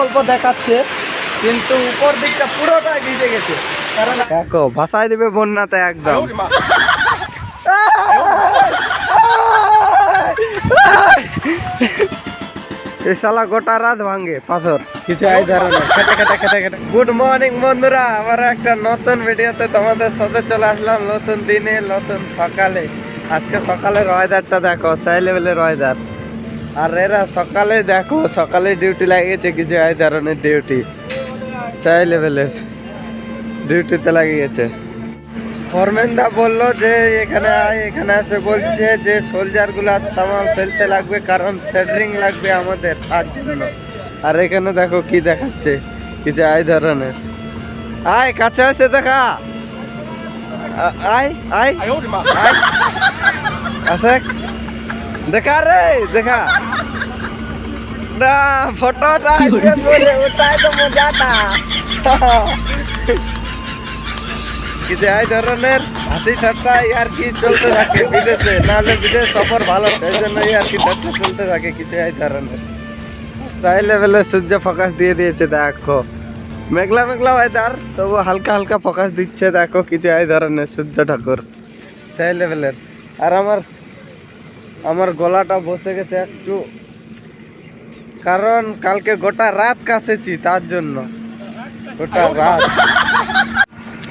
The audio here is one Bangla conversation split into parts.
অল্প দেখাচ্ছে, কিন্তু উপর দিকটা পুরোটা ভিজে গেছে। কারণ দেখো ভাসায় দিবে বন্যাতে একদম। এই শালা গোটা রাত ভাঙে পাথর, কিছু এই ধরনের খেটে খেটে খেটে খেটে। গুড মর্নিং বন্ধুরা, আমার একটা নতুন ভিডিওতে তোমাদের সাথে চলে আসলাম। নতুন দিনে নতুন সকালে। আজকে সকালের ওয়েদারটা দেখো, সেই লেভেলের ওয়েদার। আর এরা সকালে দেখো, সকালে ডিউটি লাগিয়েছে, কিছু এই ধরনের ডিউটি, সেই লেভেলের ডিউটিতে লাগিয়েছে। ফরম্যানদা বললো যে এখানে এখানে এসে বলছে যে সোলজার গুলা তামাল ফেলতে লাগবে, কারণ সেডরিং লাগবে আমাদের তার জন্য। আর এখানে দেখো কি দেখাচ্ছে, কিছু এই ধরনের। আয় কাছে এসে দেখা, আয় আয় আয় আসে দেখা রে, দেখা না ফটোটা বলে ওটাই তো মজাটা। কিছু এই ধরনের হাসি ঠাট্টা আর কি চলতে থাকে বিদেশে, নাহলে বিদেশ সফর ভালো, সেই জন্য আর কি ঠাট্টা চলতে থাকে কিছু এই ধরনের। সেই লেভেলে সূর্য ফোকাস দিয়ে দিয়েছে দেখো, মেঘলা মেঘলা ওয়েদার তবু হালকা হালকা ফোকাস দিচ্ছে দেখো, কিছু এই ধরনের সূর্য ঠাকুর সেই লেভেলের। আর আমার গলাটা বসে গেছে একটু, কারণ কালকে গোটা রাত কাশেছি তার জন্য, গোটা রাত।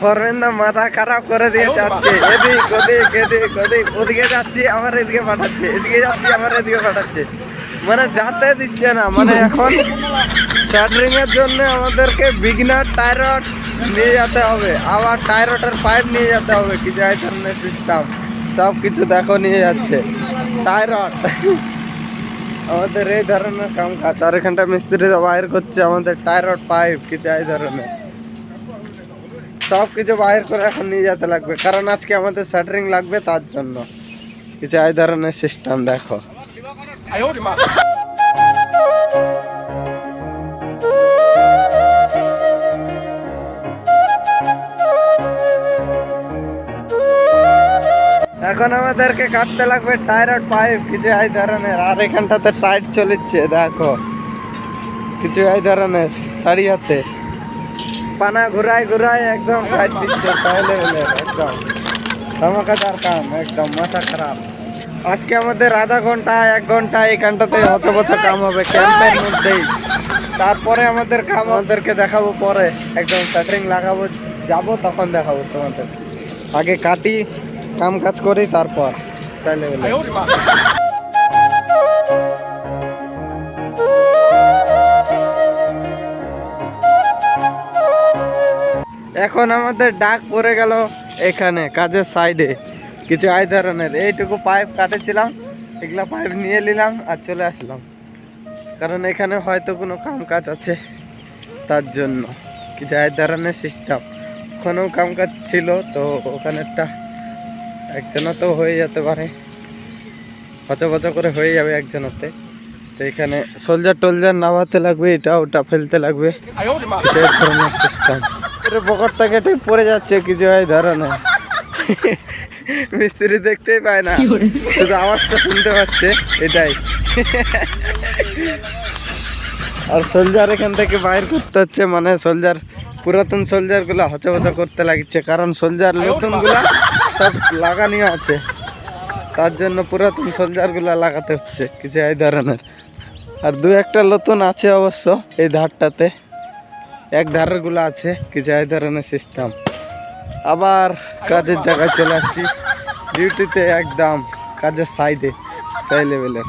ফরমেন্দা মাথা খারাপ করে দিয়েছে আজকে, এদিক ওদিক এদিক ওদিক, ওদিকে যাচ্ছি আমার এদিকে পাঠাচ্ছে, এদিকে যাচ্ছি আমার এদিকে পাঠাচ্ছে, মানে যাতে দিচ্ছে না। মানে এখন শাটারিং এর জন্য আমাদেরকে বিগনার টাইরড নিয়ে যেতে হবে, আবার টাইরডের পাইপ নিয়ে যেতে হবে, কিছু এই ধরনের সিস্টেম সব কিছু দেখো নিয়ে যাচ্ছে টাইরড। আমাদের এই ধরনের কাম কাজ। আর এখানটা মিস্ত্রি বাইর করছে আমাদের টাইরড পাইপ, কিছু এই ধরনের সব কিছু বাইর করে এখন নিয়ে যেতে লাগবে, কারণ আজকে আমাদের শাটারিং লাগবে তার জন্য, কিছু এই ধরনের সিস্টেম দেখো। এখন আমাদেরকে কাটতে লাগবে টাইরড পাইপ, কিছু এই ধরনের। আর এখানটাতে টাইট চলেছে দেখো, কিছু এই ধরনের সারিয়াতে পানা ঘুরায় ঘুরায় একদম টাইট দিচ্ছে, তাহলে একদম ধামাকাদার কাম, একদম মাথা খারাপ। আজকে আমাদের আধা ঘন্টা 1 ঘন্টা এখানটাতে হচবচ কাম হবে ক্যাম্পের মধ্যেই। তারপরে আমাদের কাম আমাদেরকে দেখাবো পরে, একদম শাটারিং লাগাবো যাবো তখন দেখাবো তোমাদের। আগে কাটি কাম কাজ করি তারপর চাইলে বলে। এখন আমাদের ডাক পড়ে গেল এখানে কাজের সাইডে, কিছু এই ধরনের। এইটুকু পাইপ কাটেছিলাম, এগুলা পাইপ নিয়ে নিলাম আর চলে আসলাম, কারণ এখানে হয়তো কোনো কাম কাজ আছে তার জন্য, কিছু এই ধরনের সিস্টেম। ওখানেও কাম কাজ ছিল, তো ওখানেরটা একজনও তো হয়ে যেতে পারে, হচবচ করে হয়ে যাবে একজনতে। তো এখানে সোলজার টোলজার নামাতে লাগবে, এটা ওটা ফেলতে লাগবে, কিছু এই ধরনের সিস্টেম। পকেটটা কেটে পড়ে যাচ্ছে, কিছু এই ধরনের। মিস্ত্রি দেখতেই পায় না, শুধু আওয়াজটা শুনতে পাচ্ছে, এটাই। আর সোলজার এখান থেকে বাইর করতে হচ্ছে, মানে সোলজার পুরাতন সোলজার গুলা হচবচ করতে লাগছে, কারণ সোলজার নতুন গুলা সব লাগানি আছে, তার জন্য পুরাতন সোলজার গুলা লাগাতে হচ্ছে, কিছু এই ধরনের। আর 2-1টা নতুন আছে অবশ্য এই ধারটাতে, এক ধারের গুলো আছে, কিছু এই ধরনের সিস্টেম। আবার কাজের জায়গায় চলে আসছি, ডিউটিতে একদম কাজের সাইডে, সেই লেভেলের।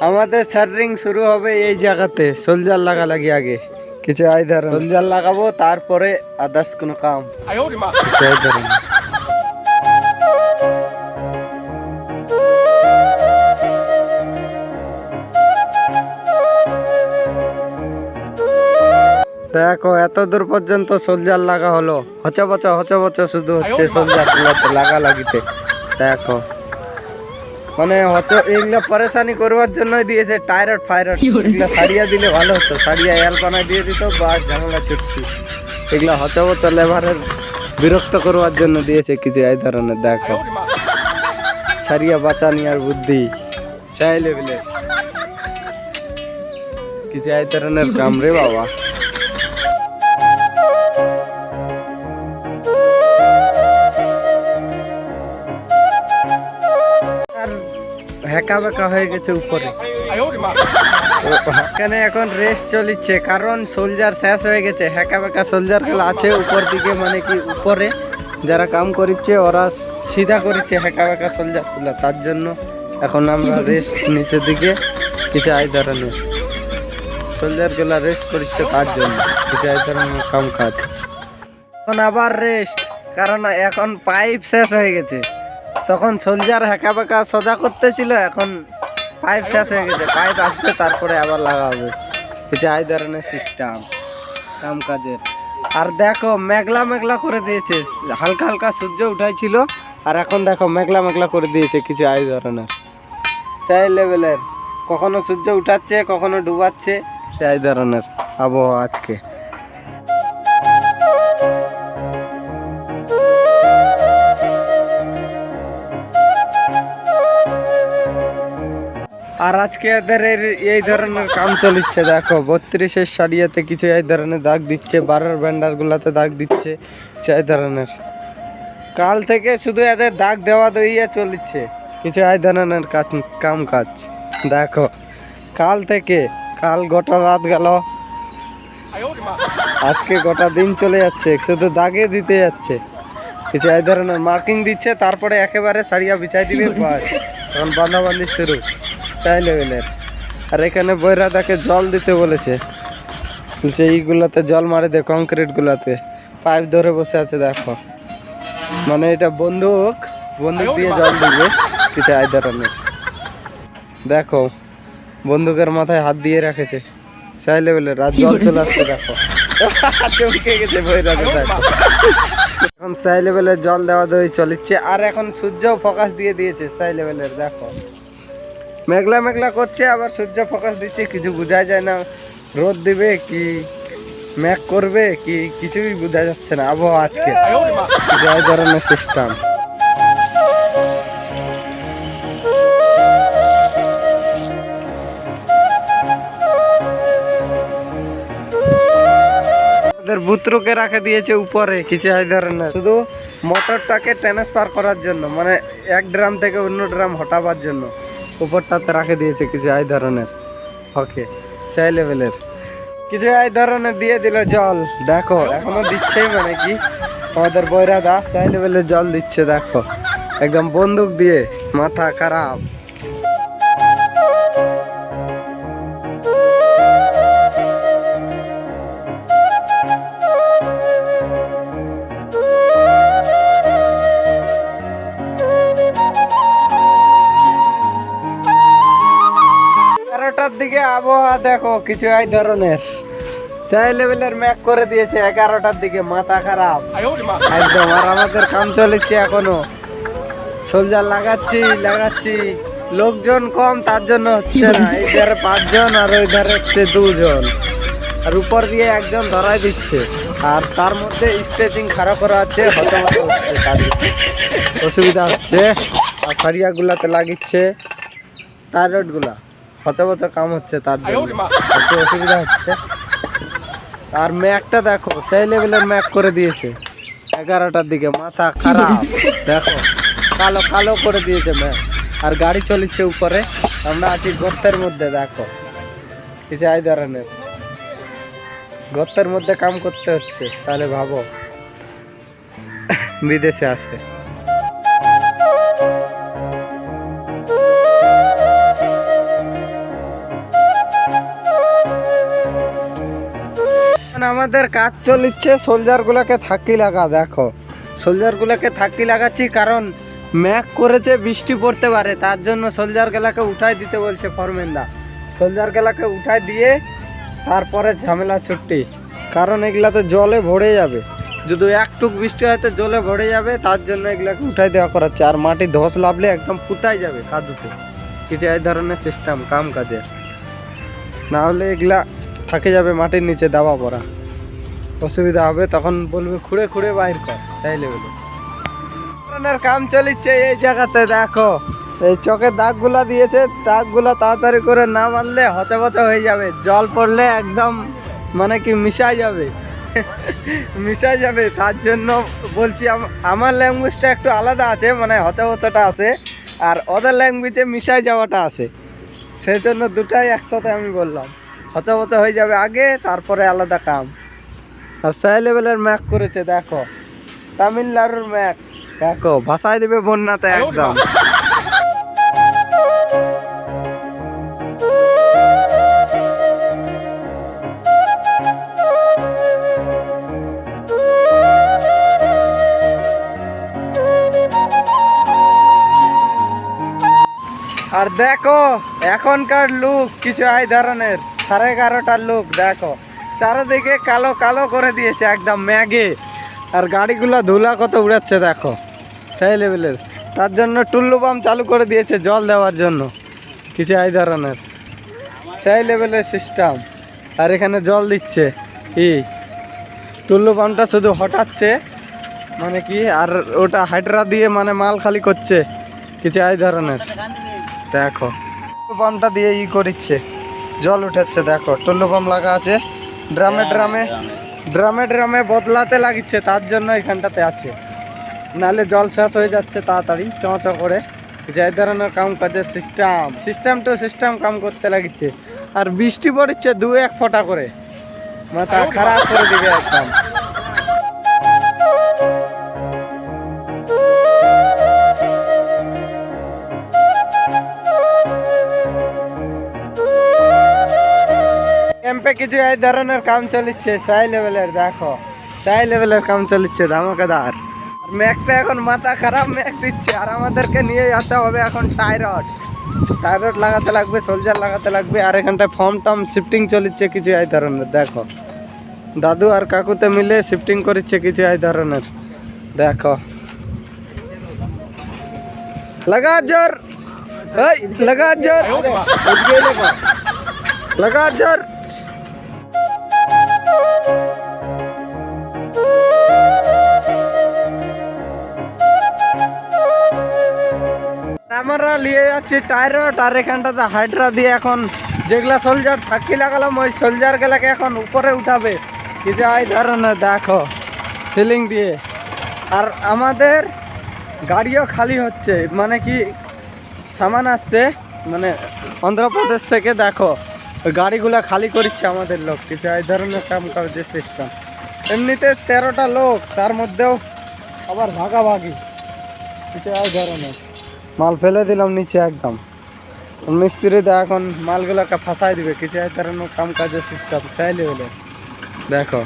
আমাদের শাটারিং শুরু হবে এই জায়গাতে, সোলজার লাগালাগি আগে, কিছু এই ধরনের সোলজার লাগাবো, তারপরে আদার্স কোনো কাম। দেখো এত দূর পর্যন্ত সোলজার লাগা হলো, হচবচ হচবচ শুধু হচ্ছে সোলজার লাগা লাগিতে। দেখো মানে এগুলা পরেশানি করবার জন্যই দিয়েছে টাইরড ফাইরড, এগুলা সারিয়া দিলে ভালো হতো, সারিয়া এল বানায় দিয়ে দিত, বাস ঝামেলা ছুটছি। এগুলা হচবচ লেবারের বিরক্ত করবার জন্য দিয়েছে কিছু এই ধরনের। দেখো সারিয়া বাঁচানি আর বুদ্ধি সেই লেভেলের কিছু এই ধরনের কাম রে বাবা। হেঁকা বেঁকা হয়ে গেছে উপরে, এখানে এখন রেস চলিচ্ছে কারণ সোলজার শেষ হয়ে গেছে। হেঁকা বেঁকা সোলজার গুলো আছে উপর দিকে, মানে কি উপরে যারা কাম করছে ওরা সিধা করছে হেঁকা বেঁকা সোলজার গুলা, তার জন্য এখন আমরা রেস্ট নিচের দিকে কিছু এই ধরনের সোলজার গুলা রেস্ট করছে, তার জন্য কিছু এই ধরনের কাম কাজ। এখন আবার রেস্ট, কারণ এখন পাইপ শেষ হয়ে গেছে। তখন সোলজার হেঁকা বেঁকা সোজা করতেছিল, এখন পাইপ শেষ হয়ে গেছে, পাইপ আসবে তারপরে আবার লাগা হবে। কিছু এই ধরনের সিস্টেম কাম কাজের। আর দেখো মেঘলা মেঘলা করে দিয়েছে, হালকা হালকা সূর্য উঠাইছিল আর এখন দেখো মেঘলা মেঘলা করে দিয়েছে কিছু এই ধরনের সেই লেভেলের। কখনো সূর্য উঠাচ্ছে কখনো ডুবাচ্ছে, সেই ধরনের আবহাওয়া আজকে। আর আজকে এদের এই ধরনের কাম চলছে। দেখো 32-এর সারিয়াতে কিছু এই ধরনের দাগ দিচ্ছে, 12-এর ব্যান্ডার গুলাতে দাগ দিচ্ছে সেই ধরনের। কাল থেকে শুধু এদের দাগ দেওয়া দইয়া চলছে কিছু এই ধরনের কাম কাজ। দেখো কাল থেকে, কাল গোটা রাত গেল, আজকে গোটা দিন চলে যাচ্ছে, শুধু দাগে দিতে যাচ্ছে কিছু এই ধরনের মার্কিং দিচ্ছে, তারপরে একেবারে সারিয়া বিছাই দিবে, তখন বাঁধাবান্ধি শুরু সেই লেভেলের। আর এখানে বইরা তাকে জল দিতে বলেছে, বলছে এইগুলাতে জল মারে দে, কংক্রিট গুলাতে পাইপ ধরে বসে আছে। দেখো মানে এটা বন্দুক দিয়ে জল দিবে কিছু এই ধরনের। দেখো বন্দুকের মাথায় হাত দিয়ে রাখেছে সেই লেভেলের, আর জল চলে আসছে। দেখো চমকে গেছে বইরা, দেখো এখন সেই লেভেলের জল দেওয়া দই চলছে। আর এখন সূর্য ফোকাস দিয়ে দিয়েছে সেই লেভেলের। দেখো মেঘলা মেঘলা করছে আবার সূর্য ফোকাস দিচ্ছে, কিছু বোঝা যায় না রোদ দিবে কি মেঘ করবে কি কিছুই বোঝা যাচ্ছে না আবহাওয়া আজকে। এই ধরনের সিস্টেম। বুতরুকে রাখে দিয়েছে উপরে কিছু এই ধরনের, শুধু মোটরটাকে ট্রান্সফার করার জন্য, মানে এক ড্রাম থেকে অন্য ড্রাম হটাবার জন্য উপরটাতে রাখে দিয়েছে কিছু এই ধরনের। ওকে সেই লেভেলের কিছু এই ধরনের দিয়ে দিল জল। দেখো এখনো দিচ্ছে, মানে কি আমাদের বৈরা দা সেই লেভেলের জল দিচ্ছে। দেখো একদম বন্দুক দিয়ে, মাথা খারাপ। দিকে আবহাওয়া দেখো কিছু এই ধরনের সেই লেভেলের ম্যাক করে দিয়েছে 11টার দিকে, মাথা খারাপ একদম। আর আমাদের কাম চলেছে এখনো, সোলজার লাগাচ্ছি, লোকজন কম তার জন্য হচ্ছে না। এই ধারে 5 জন আর ওই ধারে হচ্ছে 2 জন, আর উপর দিয়ে একজন ধরাই দিচ্ছে, আর তার মধ্যে স্টেচিং খারাপ করা আছে, অসুবিধা হচ্ছে। আর সারিয়া গুলাতে লাগিচ্ছে টায়ারড গুলা, হচবচ কাম হচ্ছে, তার জন্য একটু অসুবিধা হচ্ছে। আর ম্যাকটা দেখো সেই লেভেলের ম্যাক করে দিয়েছে 11টার দিকে, মাথা খারাপ। দেখো কালো কালো করে দিয়েছে ম্যাক। আর গাড়ি চলছে উপরে, আমরা আছি গর্তের মধ্যে। দেখো কিছু এই ধরনের গর্তের মধ্যে কাম করতে হচ্ছে, তাহলে ভাবো বিদেশে আসে। আমাদের কাজ চলছে সোলজার গুলাকে থাকি লাগা। দেখো সোলজার গুলাকে থাকি লাগাচ্ছি, কারণ ম্যাক করেছে, বৃষ্টি পড়তে পারে, তার জন্য সোলজার গেলাকে উঠাই দিতে বলছে ফরম্যানরা। সোলজার গেলাকে উঠাই দিয়ে তারপরে ঝামেলা ছুটি, কারণ এগুলা তো জলে ভরে যাবে, যদি একটুক বৃষ্টি হয় তো জলে ভরে যাবে, তার জন্য এগুলাকে উঠাই দেওয়া করাচ্ছে। আর মাটি ধস লাভলে একদম পুতাই যাবে কাদুতে, কিছু এই ধরনের সিস্টেম কাম কাজের, না হলে এগুলা থাকে যাবে মাটির নিচে দাবা পড়া। অসুবিধা হবে, তখন বলবে খুঁড়ে খুঁড়ে বাইর কর, সেই লেভেলে কাম চলিচ্ছে এই জায়গাতে। দেখো এই চকের দাগগুলা দিয়েছে, দাগগুলা তাড়াতাড়ি করে না মারলে হচা পচা হয়ে যাবে, জল পড়লে একদম মানে কি মিশাই যাবে মিশাই যাবে। তার জন্য বলছি আমার ল্যাঙ্গুয়েজটা একটু আলাদা আছে, মানে হচা পচাটা আছে, আর ওদের ল্যাঙ্গুয়েজে মিশাই যাওয়াটা আছে, সেই জন্য দুটাই একসাথে আমি বললাম। হচা পচা হয়ে যাবে আগে, তারপরে আলাদা কাম। আর সেই লেভেলের ম্যাক করেছে দেখো, তামিলনাড়ুর ম্যাক দেখো, ভাষায় দেবে বন্যাতে একদম। আর দেখো এখনকার লুক কিছু এই ধরনের, 11:30টার লুক দেখো, চারিদিকে কালো কালো করে দিয়েছে একদম ম্যাগে। আর গাড়িগুলো ধুলা কত উড়াচ্ছে দেখো, সেই লেভেলের। তার জন্য টুল্লু পাম্প চালু করে দিয়েছে জল দেওয়ার জন্য, কিছু এই ধরনের সেই লেভেলের সিস্টেম। আর এখানে জল দিচ্ছে, কি টুল্লু পাম্পটা শুধু হটাচ্ছে মানে কি, আর ওটা হাইড্রা দিয়ে মানে মাল খালি করছে, কিছু এই ধরনের। দেখো টুল্লু পাম্পটা দিয়ে করিচ্ছে, জল উঠাচ্ছে। দেখো টুল্লু পাম্প লাগা আছে, ড্রামে ড্রামে ড্রামে ড্রামে বদলাতে লাগিচ্ছে, তার জন্য এখানটাতে আছে, নাহলে জল শেষ হয়ে যাচ্ছে তাড়াতাড়ি চঁ করে। যে ধরনের কাম কাজের সিস্টেম টু সিস্টেম কাম করতে লাগিচ্ছে। আর বৃষ্টি পড়ছে 2-1 ফোঁটা করে, মাথা খারাপ করে দিবে একদম। ক্যাম্পে কিছু এই ধরনের কাম চলিচ্ছে, সেই লেভেলের। দেখো সেই লেভেলের কাম চলিচ্ছে ধামাকাদার। ম্যাকটা এখন মাথা খারাপ ম্যাক দিচ্ছে, আর আমাদেরকে নিয়ে যেতে হবে এখন টাইরড লাগাতে লাগবে, সোলজার লাগাতে লাগবে। আর এখানটায় ফর্ম টম শিফটিং চলিচ্ছে কিছু এই ধরনের। দেখো দাদু আর কাকুতে মিলে শিফটিং করছে কিছু এই ধরনের। দেখো লাগা জোর, লাগা জোর, লাগা জোর। আমরা নিয়ে যাচ্ছি টাইরড, আর এখানটাতে হাইড্রা দিয়ে এখন যেগুলা সোলজার থাকি লাগালাম, ওই সোলজার গুলাকে এখন উপরে উঠাবে কিছু এই ধরনের। দেখো সিলিং দিয়ে। আর আমাদের গাড়িও খালি হচ্ছে, মানে কি সামান আসছে মানে অন্ধ্রপ্রদেশ থেকে। দেখো গাড়িগুলা খালি করছে আমাদের লোক, কিছু এই ধরনের কাম কাজের সিস্টেম। এমনিতে 13টা লোক, তার মধ্যেও আবার ভাগাভাগি কিছু এই ধরনের। মাল ফেলে দিলাম নিচে একদম, মিস্ত্রিতে এখন মালগুলোকে ফাঁসাই দিবে, কিছু এই ধরনের কাম কাজের সিস্টেম চাইলে হলে। দেখো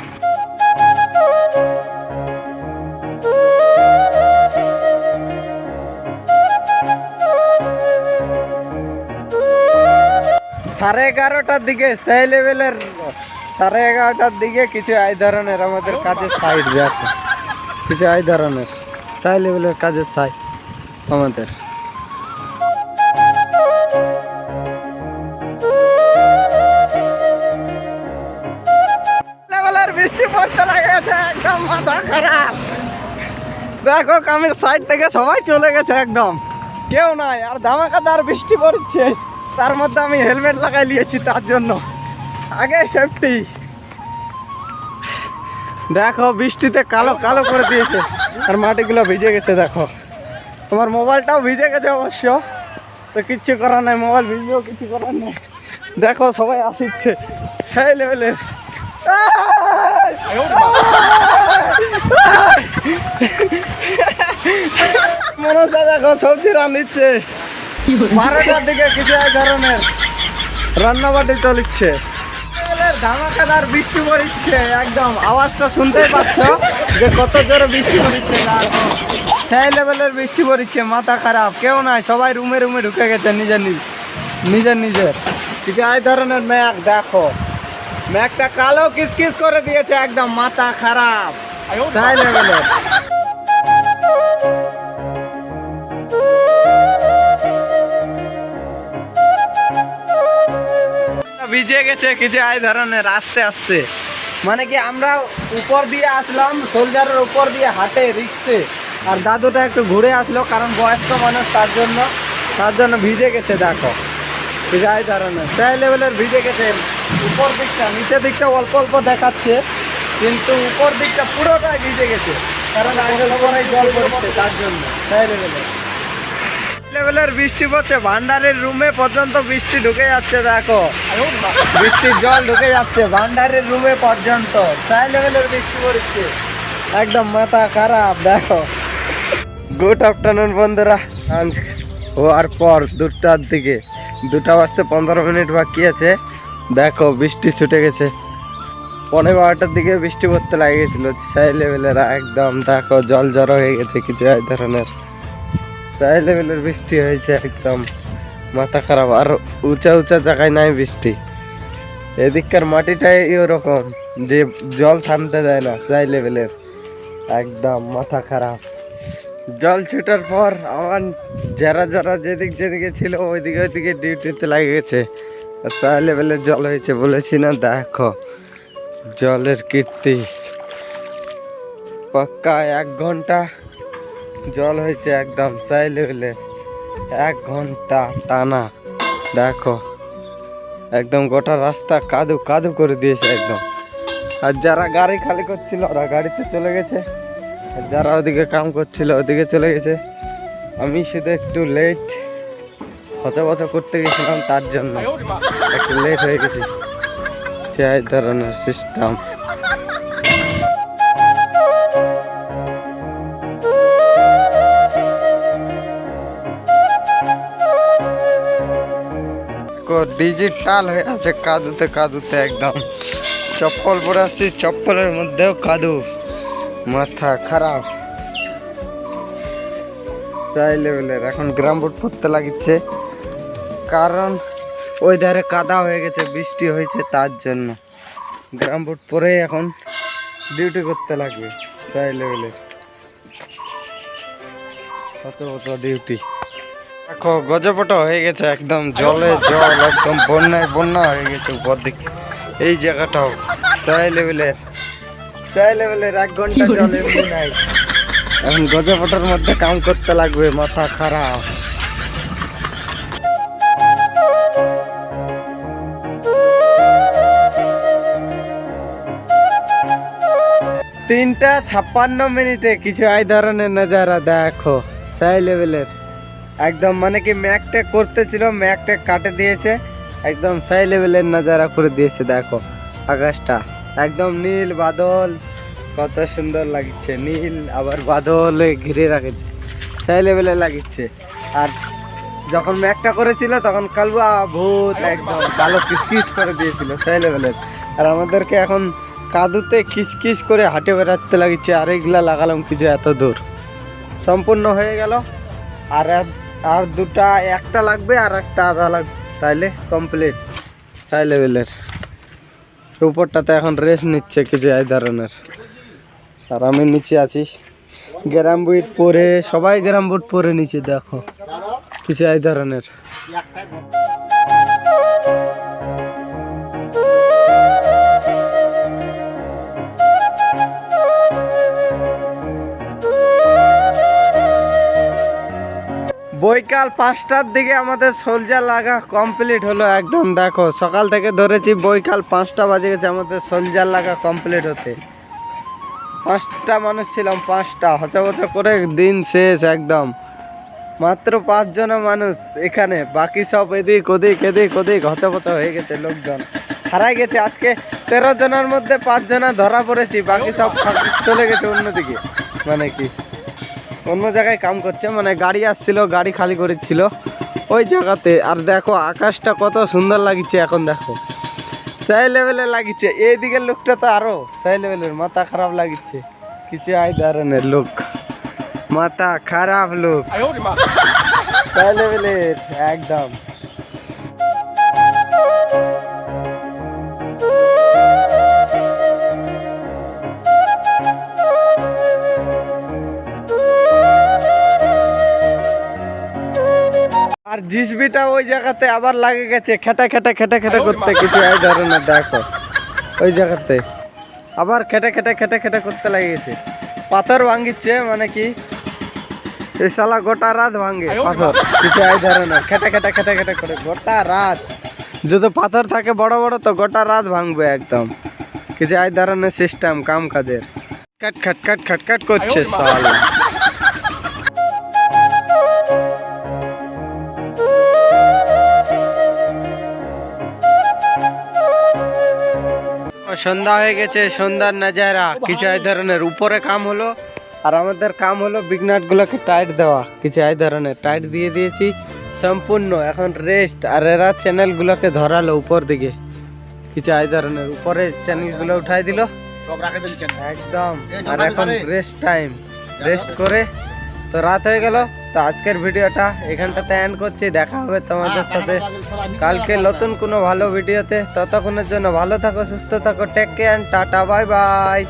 সাড়ে 11টার দিকে সেই লেভেলের, 11:30টার দিকে কিছু এই ধরনের আমাদের কাজের সাইড। দেখো কিছু এই ধরনের সেই লেভেলের কাজের সাইড আমাদের। বৃষ্টি পড়তে লাগেছে একদম মাথা খারাপ। দেখো কামের সাইড থেকে সবাই চলে গেছে একদম, কেউ নাই। আর ধামাকাদার বৃষ্টি পড়ছে, তার মধ্যে আমি হেলমেট লাগাই নিয়েছি, তার জন্য আগে সেফটি। দেখো বৃষ্টিতে কালো কালো করে দিয়েছে, আর মাটিগুলো ভিজে গেছে। দেখো আমার মোবাইলটাও ভিজে গেছে অবশ্য, তো কিচ্ছু করার নাই, মোবাইল ভিজলেও কিছু করার নেই। দেখো সবাই আসছে সেই লেভেলের। মনসা দেখো সবজি রান্ধিচ্ছে, 12টার দিকে কিছু এক ধরনের রান্নাবাটি চলছে। ধামাকাদার বৃষ্টি পড়ছে, একদম আওয়াজটা শুনতেই পাচ্ছ যে কত জোরে বৃষ্টি পড়ছে। সেই লেভেলের বৃষ্টি পড়ছে, মাথা খারাপ। কেউ নাই, সবাই রুমে রুমে ঢুকে গেছে নিজের নিজের। কিছু এই ধরনের ম্যাক। দেখো ম্যাকটা কালো কিসকিস করে দিয়েছে একদম, মাথা খারাপ সেই লেভেলের। ভিজে গেছে কিছু এই ধরনের আস্তে আস্তে মানে কি আমরা উপর দিয়ে আসলাম, সোলজারের উপর দিয়ে হাঁটে রিক্সে, আর দাদুটা একটু ঘুরে আসলো কারণ বয়স্ক মানুষ, তার জন্য ভিজে গেছে। দেখো যাই ধরনের সেই লেভেলের ভিজে গেছে। উপর দিকটা, নিচের দিকটা অল্প অল্প দেখাচ্ছে, কিন্তু উপর দিকটা পুরোটাই ভিজে গেছে কারণ জল পড়ছে, তার জন্য সেই লেভেলের বৃষ্টি পড়ছে। ভান্ডারের রুমে পর্যন্ত বৃষ্টি ঢুকে যাচ্ছে। দেখো বৃষ্টির জল ঢুকে যাচ্ছে ভান্ডারের রুমে পর্যন্ত, সেই লেভেলের বৃষ্টি পড়ছে, একদম মাথা খারাপ। দেখো গুড আফটারনুন বন্ধুরা। হওয়ার পর 2টার দিকে, 2টা বাজতে 15 মিনিট বাকি আছে। দেখো বৃষ্টি ছুটে গেছে, 12:15টার দিকে বৃষ্টি পড়তে লাগে গেছিল সেই লেভেলের একদম। দেখো জল জড়ো হয়ে গেছে, কিছু এই ধরনের সেই লেভেলের বৃষ্টি হয়েছে, একদম মাথা খারাপ। আর উঁচা উঁচা জায়গায় নাই বৃষ্টি, এদিককার মাটিটাই ওরকম যে জল থামতে দেয় না, সেই লেভেলের একদম মাথা খারাপ। জল ছুটার পর আমার যারা যেদিকে ছিল ওইদিকে ডিউটিতে লাগে গেছে, সেই লেভেলের জল হয়েছে বলেছি না। দেখো জলের কীর্তি, পাক্কা 1 ঘন্টা জল হয়েছে, একদম সেই লেভেলের 1 ঘন্টা টানা। দেখো একদম গোটা রাস্তা কাদু কাদু করে দিয়েছে একদম। আর যারা গাড়ি খালি করছিল ওরা গাড়িতে চলে গেছে, আর যারা ওদিকে কাম করছিল ওদিকে চলে গেছে। আমি শুধু একটু লেট বচা করতে গেছিলাম, তার জন্য একটু লেট হয়ে গেছি। এই ধরনের সিস্টেম। ডিজিটাল হয়ে আছে কাদুতে একদম। চপ্পল পরে আসছি, চপ্পলের মধ্যেও কাদু, মাথা খারাপ সেই লেভেলের। এখন গ্রাম বুট পরতে লাগিচ্ছে কারণ ওই ধারে কাদা হয়ে গেছে, বৃষ্টি হয়েছে, তার জন্য গ্রাম বুট পরে এখন ডিউটি করতে লাগবে সেই লেভেলের। কত ডিউটি। দেখো গজপটা হয়ে গেছে একদম, জলে জল, একদম বন্যা হয়ে গেছে উপর দিকে। এই জায়গাটাও সেই লেভেলের 1 ঘন্টা জল এমনি নাই। এখন গজপটার মধ্যে কাম করতে লাগবে, মাথা খারাপ। তিনটা 56 মিনিটে কিছু এই ধরনের নজারা। দেখো সেই লেভেলের একদম, মানে কি ম্যাকটেক করতেছিল, ম্যাকটেক কাটে দিয়েছে, একদম সেই লেভেলের নজারা করে দিয়েছে। দেখো আকাশটা একদম নীল, বাদল কত সুন্দর লাগছে, নীল আবার বাদলে ঘিরে রাখেছে, সেই লেভেলে লাগিচ্ছে। আর যখন ম্যাকটা করেছিল তখন কালুয়া ভূত একদম কালো কিসকিস করে দিয়েছিল সেই লেভেলের। আর আমাদেরকে এখন কাদুতে কিসকিস করে হাঁটে বেড়াতে লাগিচ্ছে। আর এইগুলা লাগালাম কিছু এত দূর, সম্পূর্ণ হয়ে গেল। আর দুটা, একটা লাগবে আর একটা আধা লাগবে, তাইলে কমপ্লিট সেই লেভেলের। উপরটাতে এখন রেস্ট নিচ্ছে কিছু এই ধরনের। আর আমি নিচে আছি গ্রাম বুট পরে, সবাই গ্রাম বুট পরে নিচে। দেখো কিছু এই ধরনের। বৈকাল 5টার দিকে আমাদের সোলজার লাগা কমপ্লিট হলো একদম। দেখো সকাল থেকে ধরেছি, বৈকাল 5টা বাজে গেছে আমাদের সোলজার লাগা কমপ্লিট হতে। 5টা মানুষ ছিলাম, 5টা হচা করে দিন শেষ একদম। মাত্র 5 জন মানুষ এখানে, বাকি সব এদিক ওদিক হচা হয়ে গেছে, লোকজন হারাই গেছে। আজকে 13 জনের মধ্যে 5 জনা ধরা পড়েছি, বাকি সব চলে গেছে অন্যদিকে, মানে কি অন্য জায়গায় কাম করছে। মানে গাড়ি আসছিল, গাড়ি খালি করেছিল ওই জায়গাতে। আর দেখো আকাশটা কত সুন্দর লাগছে এখন, দেখো সেই লেভেলে লাগিচ্ছে। এই দিকের লোকটা তো আরো সেই লেভেলের, মাথা খারাপ লাগিচ্ছে কিছু এই ধরনের লোক, মাথা খারাপ লোক সেই লেভেলের একদম। আর জিসবিটা ওই জায়গাতে আবার লাগে গেছে খেটা করতে কিছু এই ধরনের। দেখো ওই জায়গাতে আবার খেটে খেটে খেটে খেটে করতে লাগিয়েছে। পাথর ভাঙিচ্ছে মানে কি এই শালা গোটা রাত ভাঙে পাথর, কিছু এই ধরনের খেটে খেটে খেটে খেটে করে গোটা রাত। যদি পাথর থাকে বড় বড় তো গোটা রাত ভাঙবে একদম, কিছু এই ধরনের সিস্টেম কাম কাজের। কাট খাট কাট খাট কাট করছে শালা। সন্ধ্যা হয়ে গেছে, সন্ধ্যার নাজারা কিছু এই ধরনের। উপরে কাম হলো আর আমাদের কাম হলো বিগনাট গুলোকে টাইট দেওয়া, কিছু এই ধরনের টাইট দিয়ে দিয়েছি সম্পূর্ণ। এখন রেস্ট, আর এরা চ্যানেল গুলোকে ধরালো উপর দিকে, কিছু এই ধরনের উপরে চ্যানেল গুলো উঠাই দিল একদম। আর এখন রেস্ট টাইম, রেস্ট করে তো রাত হয়ে গেল। তো আজকের ভিডিওটা এখানটাতে এন্ড করছি। দেখা হবে তোমাদের সাথে কালকে নতুন কোনো ভালো ভিডিওতে। ততক্ষণের জন্য ভালো থাকো, সুস্থ থাকো, take care, tata, bye by.